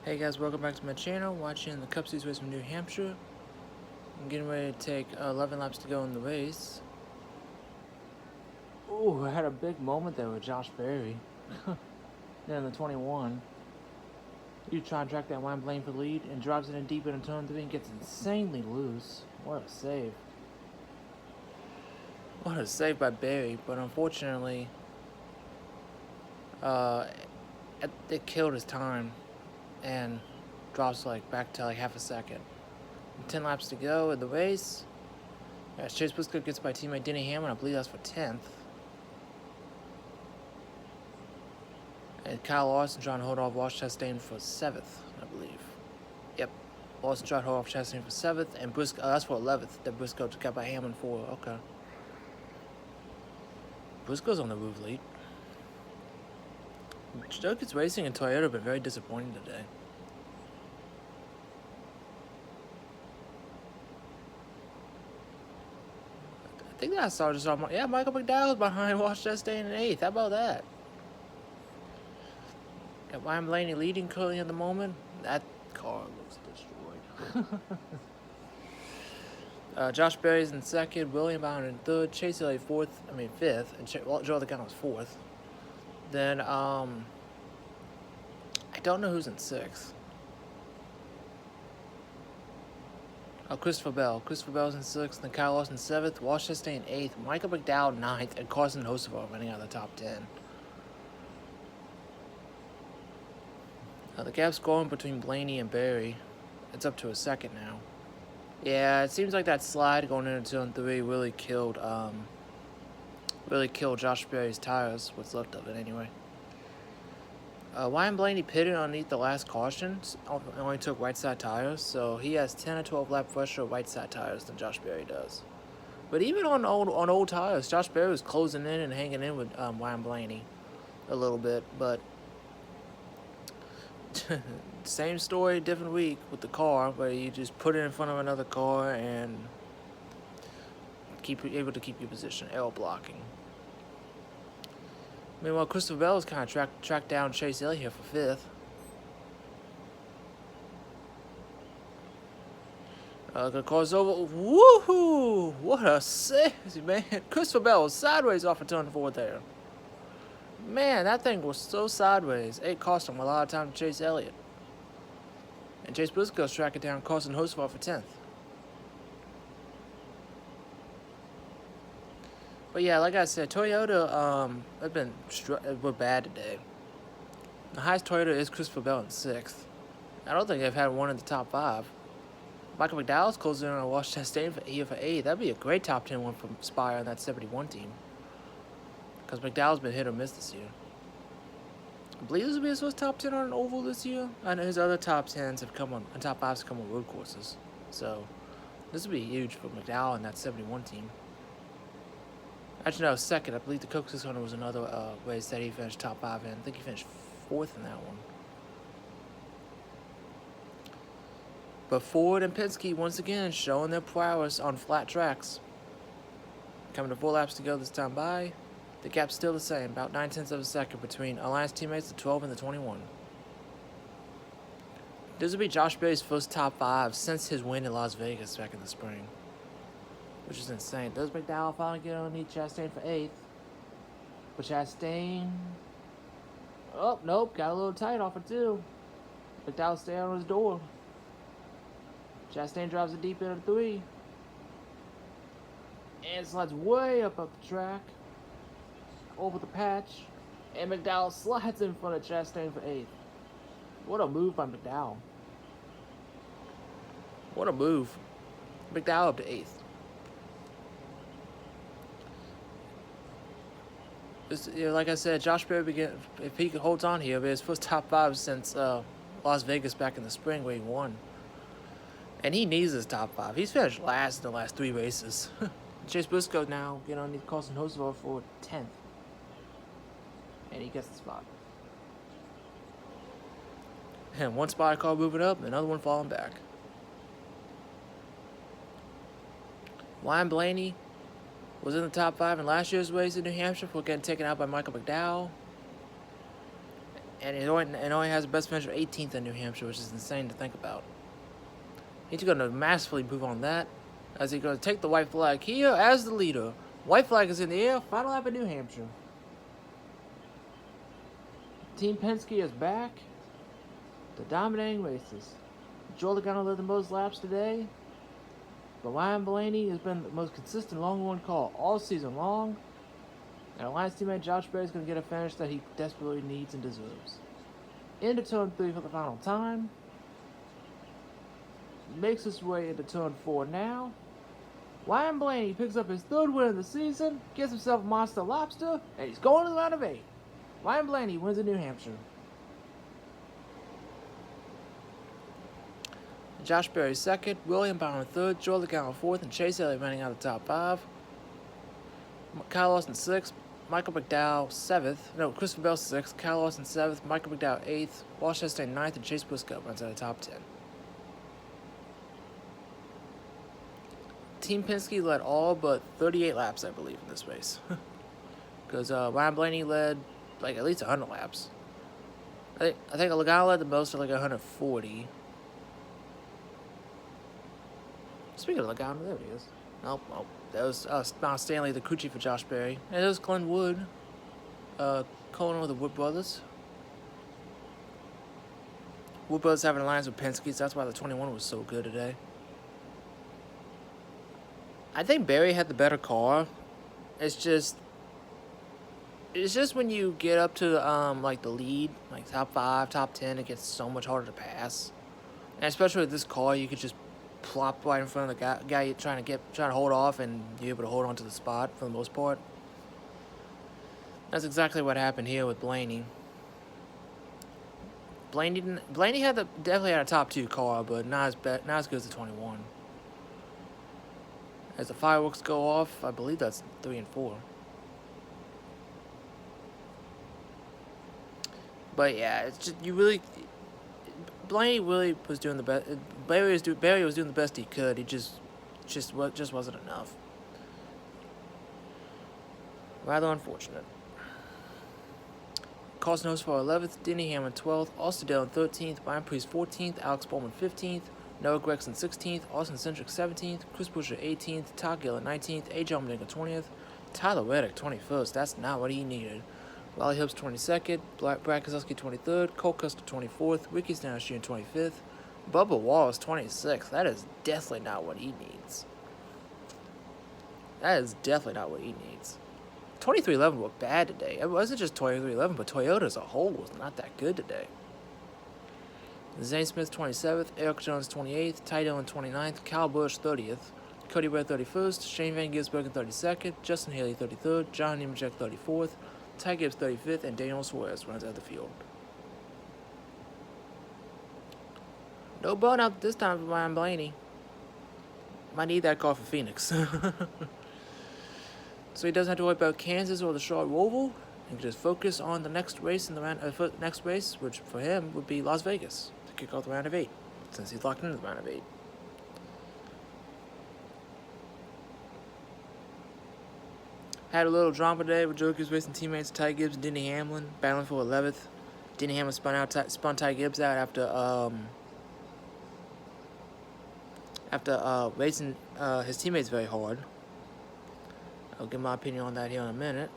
Hey guys, welcome back to my channel, watching the Cup Series race from New Hampshire. I'm getting ready to take 11 laps to go in the race. Ooh, I had a big moment there with Josh Berry. Then in the 21. You try and track that line Blaine for the lead and drives it in deep into turn 3 and gets insanely loose. What a save. What a save by Berry, but unfortunately, it killed his time and drops back to half a second. 10 laps to go in the race. As Chase Briscoe gets by teammate Denny Hamlin, I believe that's for 10th. And Kyle Larson trying to hold off Ross Chastain for 7th, I believe. Yep. Larson trying to hold off Chastain for 7th, and Briscoe, that's for 11th, that Briscoe got by Hamlin for. Okay. Briscoe's on the roof lead. Jokic Racing and Toyota have been very disappointing today. I think that I saw Michael McDowell's behind Ross Chastain in 8th. How about that? Got Ryan Blaney leading currently at the moment. That car looks destroyed. Josh Berry's in 2nd, William Byron in 3rd, Chase Elliott 5th, and Joe Logano was 4th. Then, I don't know who's in 6th. Oh, Christopher Bell. Christopher Bell's in 6th, then Kyle Larson 7th, Ross Chastain 8th, Michael McDowell 9th, and Carson Hocevar running out of the top 10. The gap's growing between Blaney and Berry. It's up to a 2nd now. Yeah, it seems like that slide going into turn 3 really killed Josh Berry's tires. What's left of it anyway. Ryan Blaney pitted underneath the last caution. Only took right side tires, so he has 10 or 12 lap fresher right side tires than Josh Berry does. But even on old tires, Josh Berry was closing in and hanging in with Ryan Blaney a little bit, but. Same story, different week with the car, where you just put it in front of another car and able to keep your position, L blocking. Meanwhile, Christopher Bell is kind of tracked down Chase Elliott here for 5th. The car's over. Woohoo! What a save, man! Christopher Bell was sideways off of turn 4 there. Man, that thing was so sideways. It cost him a lot of time to chase Elliott. And Chase Briscoe's tracking down Carson Hocevar for 10th. But yeah, like I said, Toyota were bad today. The highest Toyota is Christopher Bell in 6th. I don't think they've had one in the top 5. Michael McDowell's closing in on Ross Chastain for 8th. That'd be a great top 10 one from Spire on that 71 team. Because McDowell's been hit or miss this year. I believe this will be his first top 10 on an oval this year. I know his other top 10s have come on, and top 5s have come on road courses. So, this would be huge for McDowell and that 71 team. Actually, no, 2nd. I believe the Coke 600 was another race that he finished top 5 in. I think he finished 4th in that one. But Ford and Penske, once again, showing their prowess on flat tracks. Coming to 4 laps to go this time by. The gap's still the same, about 9/10 of a second between Alliance teammates, the 12 and the 21. This will be Josh Berry's first top 5 since his win in Las Vegas back in the spring, which is insane. Does McDowell finally get underneath Chastain for 8th? But Chastain, oh nope, got a little tight off it too. McDowell staying on his door. Chastain drives it deep into 3 and slides way up the track. Over the patch, and McDowell slides in front of Chastain for 8th. What a move by McDowell. What a move. McDowell up to 8th. Like I said, Josh Berry, if he holds on here, it'll be his first top 5 since Las Vegas back in the spring where he won. And he needs his top 5. He's finished last in the last 3 races. Chase Briscoe now get underneath Carson Hocevar for 10th. And he gets the spot. And one spot car moving up, another one falling back. Ryan Blaney was in the top 5 in last year's race in New Hampshire before getting taken out by Michael McDowell. And it only has a best finish of 18th in New Hampshire, which is insane to think about. He's going to massively improve on that, as he's going to take the white flag here as the leader. White flag is in the air. Final lap in New Hampshire. Team Penske is back. The dominating races. Joe Logano led the most laps today, but Ryan Blaney has been the most consistent long-run call all season long. And Alliance teammate Josh Berry is going to get a finish that he desperately needs and deserves. Into turn 3 for the final time. Makes his way into turn 4 now. Ryan Blaney picks up his 3rd win of the season, gets himself a Monster Lobster, and he's going to the round of 8. Ryan Blaney wins in New Hampshire. Josh Berry 2nd, William Byron 3rd, Joe Logano 4th, and Chase Elliott running out of the top 5. Kyle Larson 6th, Michael McDowell 7th, Christopher Bell 6th, Kyle Larson 7th, Michael McDowell 8th, Walsh Chastain 9th, and Chase Briscoe runs out of the top 10. Team Penske led all but 38 laps, I believe, in this race. Because Ryan Blaney led like at least 100 laps. I think Logano led the most at like 140. Speaking of Logano, there he is. Oh, that was Miles Stanley, the crew chief for Josh Berry. And it was Glenn Wood, co-owner of the Wood Brothers. Wood Brothers have an alliance with Penske, so that's why the 21 was so good today. I think Berry had the better car. It's just when you get up to like the lead, like top 5, top 10, it gets so much harder to pass. And especially with this car, you could just plop right in front of the guy you're trying to hold off, and you're able to hold on to the spot for the most part. That's exactly what happened here with Blaney. Blaney definitely had a top 2 car, but not as good as the 21. As the fireworks go off, I believe that's 3 and 4. But yeah, it's just Blaney really was doing the best. Barry was doing the best he could. He just wasn't enough. Rather unfortunate. Carson Host for 11th, Denny Hamlin 12th, Austin Dillon 13th, Brian Priest 14th, Alex Bowman 15th, Noah Gregson 16th, Austin Cindric 17th, Chris Buescher 18th, Todd Gillett 19th, A.J. Allmendinger 20th, Tyler Reddick 21st. That's not what he needed. Riley Hibbs 22nd, Brad Keselowski 23rd, Cole Custer 24th, Ricky Stenhouse Jr. 25th, Bubba Wallace 26th. That is definitely not what he needs. That is definitely not what he needs. 2311 were bad today. It wasn't just 2311, but Toyota as a whole was not that good today. Zane Smith 27th, Eric Jones 28th, Ty Dillon 29th, Kyle Busch 30th, Cody Ware 31st, Shane Van Gisbergen 32nd, Justin Haley 33rd, John Nemechek 34th, Ty Gibbs 35th, and Daniel Suarez runs out the field. No burnout this time for Ryan Blaney. Might need that car for Phoenix. So he doesn't have to worry about Kansas or the Charlotte Roval. He can just focus on the next race next race, which for him would be Las Vegas to kick off the round of 8, since he's locked into the round of 8. Had a little drama today with Joe Gibbs racing teammates Ty Gibbs and Denny Hamlin battling for 11th. Denny Hamlin spun Ty Gibbs out after racing his teammates very hard. I'll give my opinion on that here in a minute.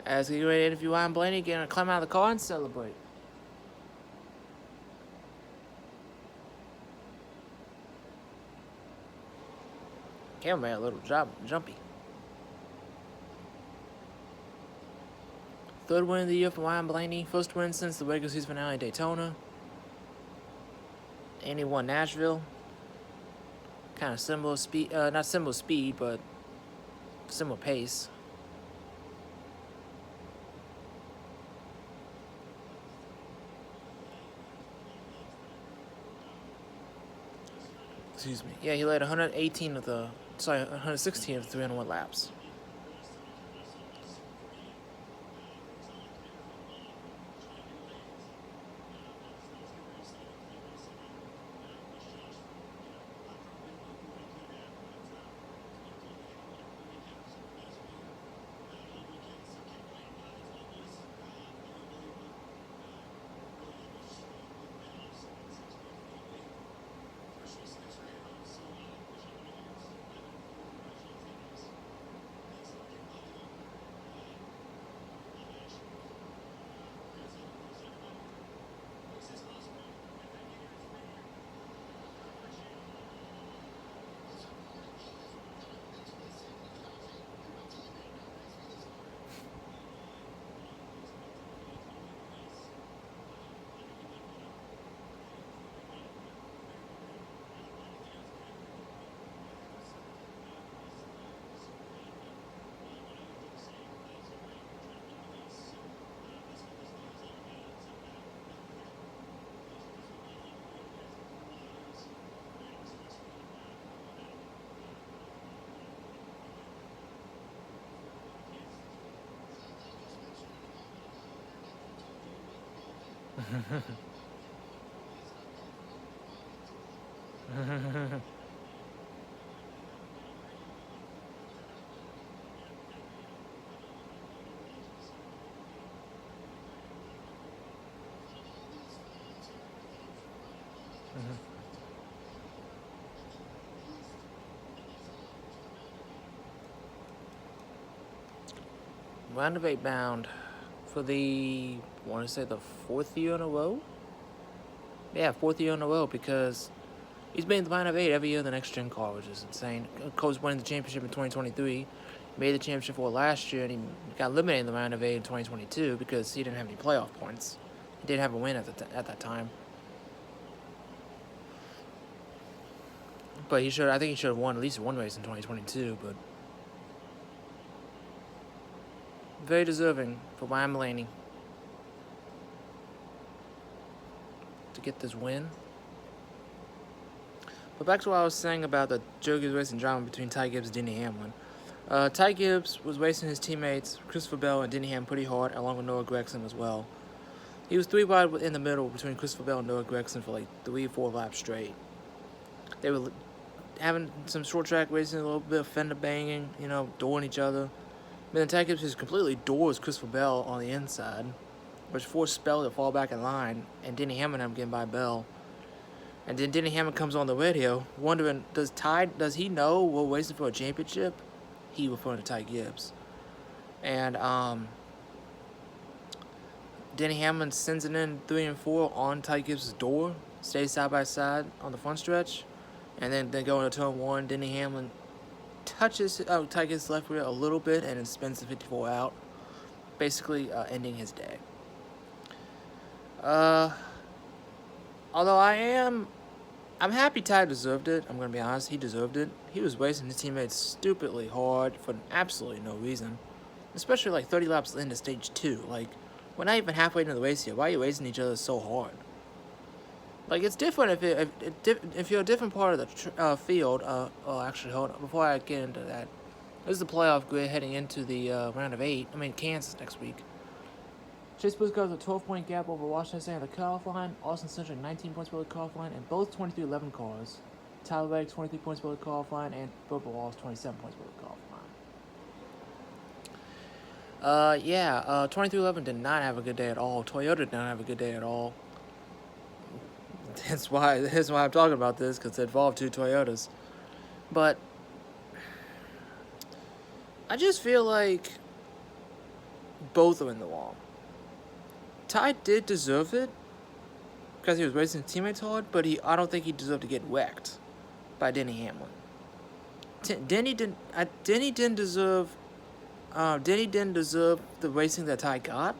As we get ready to interview Ryan Blaney, going to climb out of the car and celebrate. Cameraman a little jumpy. 3rd win of the year for Ryan Blaney. 1st win since the regular season finale at Daytona. And he won Nashville. Kind of similar speed, not similar speed, but similar pace. Excuse me. Yeah, he led 116 of the 301 laps. Round of 8 bound for the, I want to say the 4th year in a row? Yeah, 4th year in a row, because he's made the round of 8 every year in the next gen car, which is insane. Coach winning the championship in 2023, made the championship for last year, and he got eliminated in the round of 8 in 2022 because he didn't have any playoff points. He didn't have a win at that time. But I think he should have won at least one race in 2022, but very deserving for Ryan Blaney to get this win. But back to what I was saying about the Joe Gibbs racing drama between Ty Gibbs and Denny Hamlin. Ty Gibbs was racing his teammates Christopher Bell and Denny Hamlin pretty hard, along with Noah Gragson as well. He was 3 wide in the middle between Christopher Bell and Noah Gragson for like 3 or 4 laps straight. They were having some short track racing, a little bit of fender banging, dooring each other. But then Ty Gibbs just completely doors Christopher Bell on the inside, which forced Bell to fall back in line, and Denny Hamlin getting by Bell. And then Denny Hamlin comes on the radio, wondering, does he know we're racing for a championship? He referring to Ty Gibbs. And Denny Hamlin sends it in 3 and 4 on Ty Gibbs' door, stays side by side on the front stretch, and then go into turn 1. Denny Hamlin touches Ty Gibbs' left rear a little bit and then spins the 54 out, basically ending his day. Although I'm happy Ty deserved it. I'm going to be honest, he deserved it. He was racing his teammates stupidly hard for absolutely no reason, especially like 30 laps into stage 2. Like, we're not even halfway into the race yet. Why are you racing each other so hard? Like, it's different if you're a different part of the field. Actually, hold on. Before I get into that, this is the playoff grid heading into the round of 8. Kansas next week. Chase Briscoe has a 12-point gap over Washington State at the cutoff line. Austin Centric 19 points below the cutoff line, and both 23-11 cars. Tyler Reddick 23 points below the cutoff line, and Bubba Wallace 27 points below the cutoff line. 23-11 did not have a good day at all. Toyota did not have a good day at all. That's why I'm talking about this, because it involved 2 Toyotas. But I just feel like both are in the wrong. Ty did deserve it because he was racing his teammates hard, but I don't think he deserved to get wrecked by Denny Hamlin. Denny didn't deserve the racing that Ty got,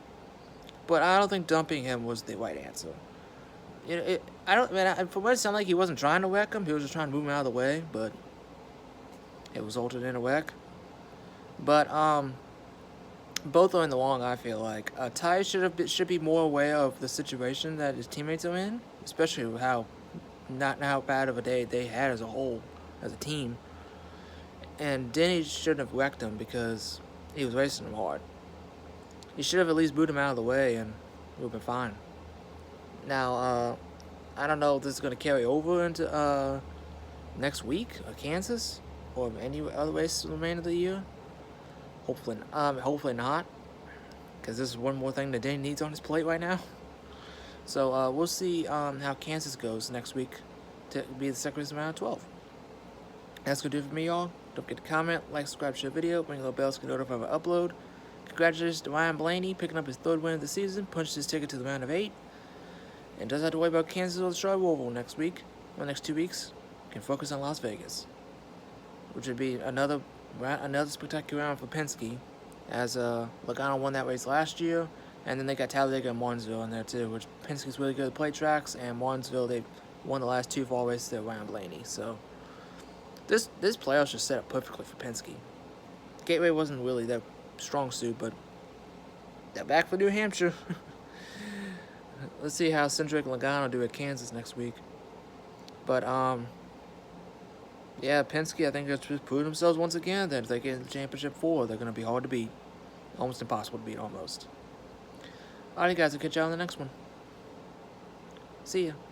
but I don't think dumping him was the right answer. From what it sounded like, he wasn't trying to wreck him. He was just trying to move him out of the way, but it resulted in a wreck. But both are in the wrong, I feel like. Ty should be more aware of the situation that his teammates are in, especially with how bad of a day they had as a whole, as a team. And Denny shouldn't have wrecked him because he was racing him hard. He should have at least booted him out of the way, and it would have been fine. Now, I don't know if this is going to carry over into next week, Kansas, or any other race for the remainder of the year. Hopefully not, because this is one more thing that Denny needs on his plate right now. So we'll see how Kansas goes next week to be the second race round of 12. That's gonna do it for me, y'all. Don't forget to comment, like, subscribe, share the video, ring the little bell so you can notify when I upload. Congratulations to Ryan Blaney picking up his 3rd win of the season, punched his ticket to the round of 8, and doesn't have to worry about Kansas or the Charlotte Roval next week, or the next 2 weeks. Can focus on Las Vegas, which would be another spectacular round for Penske, as Logano won that race last year, and then they got Talladega and Martinsville in there too, which Penske's really good at play tracks, and Martinsville, they won the last 2 fall races at Ryan Blaney. So this playoff's just set up perfectly for Penske. Gateway wasn't really their strong suit, but they're back for New Hampshire. Let's see how Cindric and Logano do at Kansas next week. But yeah, Penske, I think they've just proved themselves once again that if they get in the championship 4, they're going to be hard to beat. Almost impossible to beat, almost. Alright, guys, I'll catch you on the next one. See ya.